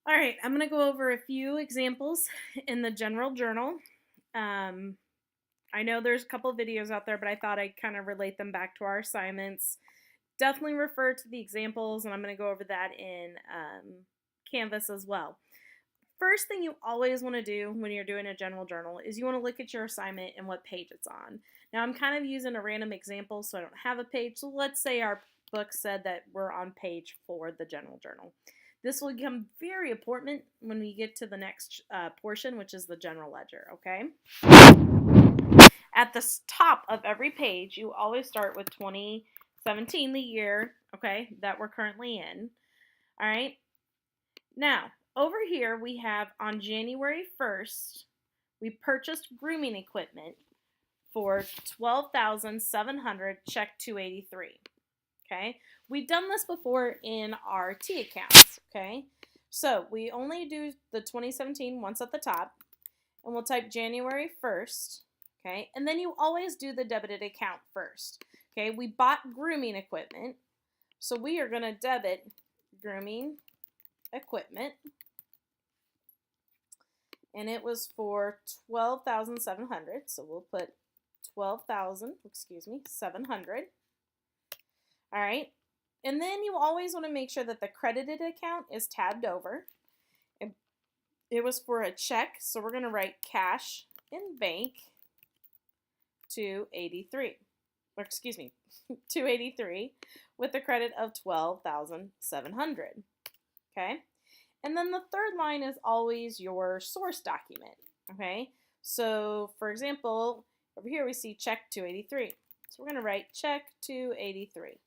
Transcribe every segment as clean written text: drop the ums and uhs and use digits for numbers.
All right, I'm going to go over a few examples in the general journal. Um, I know there's a couple of videos out there, but I thought I'd kind of relate them back to our assignments. Definitely refer to the examples, and I'm going to go over that in Canvas as well. First thing you always want to do when you're doing a general journal is you want to look at your assignment and what page it's on. Now, I'm kind of using a random example, so I don't have a page. So let's say our book said that we're on page 4 of the general journal. This will become very important when we get to the next portion, which is the general ledger, okay? At the top of every page, you always start with 2017, the year, okay, that we're currently in. All right. Now, over here we have on January 1st, we purchased grooming equipment for $12,700, check 283. Okay, we've done this before in our T accounts. Okay, so we only do the 2017 once at the top, and we'll type January 1st. Okay, and then you always do the debited account first. Okay, we bought grooming equipment, so we are going to debit grooming equipment, and it was for 12,700. So we'll put 700. All right. And then you always want to make sure that the credited account is tabbed over. It was for a check, so we're going to write cash in bank 283. Or excuse me, 283 with a credit of 12,700. Okay? And then the third line is always your source document. Okay? So, for example, over here we see check 283. So we're going to write check 283.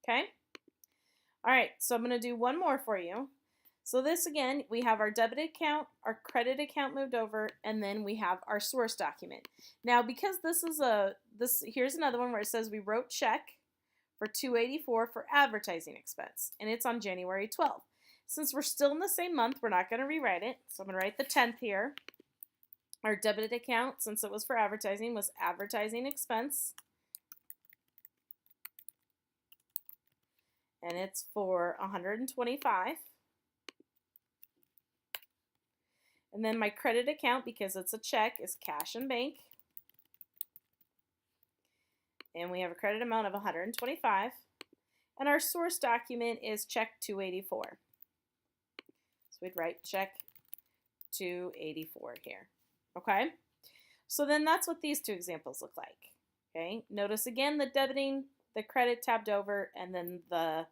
Okay? All right, so I'm going to do one more for you. So this again, we have our debit account, our credit account moved over, and then we have our source document. Now, because here's another one where it says we wrote check for $284 for advertising expense, and it's on January 12th. Since we're still in the same month, we're not going to rewrite it, so I'm going to write the 10th here. Our debited account, since it was for advertising, was advertising expense. And it's for 125. And then my credit account, because it's a check, is cash and bank. And we have a credit amount of 125. And our source document is check 284. So we'd write check 284 here. Okay? So then that's what these two examples look like. Okay? Notice again the debiting, the credit tabbed over, and then the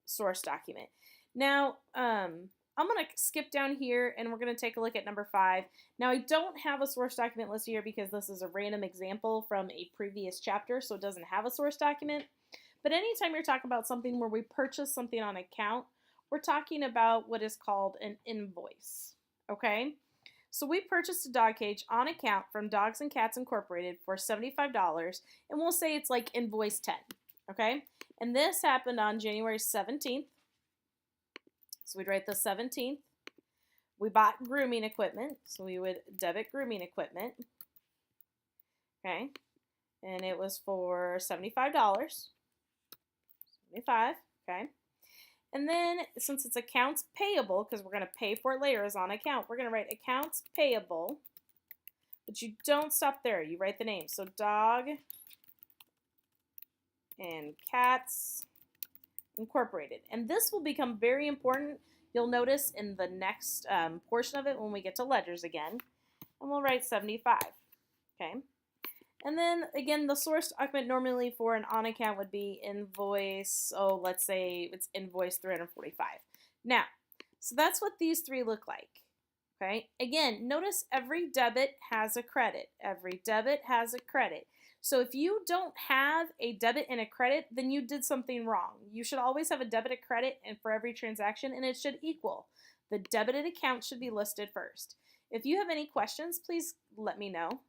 source document. Now, I'm going to skip down here and we're going to take a look at number 5. Now, I don't have a source document listed here because this is a random example from a previous chapter, so it doesn't have a source document. But anytime you're talking about something where we purchase something on account, we're talking about what is called an invoice. Okay? So we purchased a dog cage on account from Dogs and Cats Incorporated for $75, and we'll say it's like invoice 10. Okay? And this happened on January 17th. So we'd write the 17th. We bought grooming equipment, so we would debit grooming equipment. Okay? And it was for $75. 75, okay? And then, since it's accounts payable, because we're going to pay for it later as on account, we're going to write accounts payable, but you don't stop there. You write the name. So, Dog and Cats Incorporated. And this will become very important. You'll notice in the next portion of it when we get to ledgers again. And we'll write 75, okay? And then, again, the source document normally for an on account would be invoice, let's say it's invoice 345. Now, so that's what these three look like, okay? Again, notice every debit has a credit. Every debit has a credit. So if you don't have a debit and a credit, then you did something wrong. You should always have a debit and credit and for every transaction, and it should equal. The debited account should be listed first. If you have any questions, please let me know.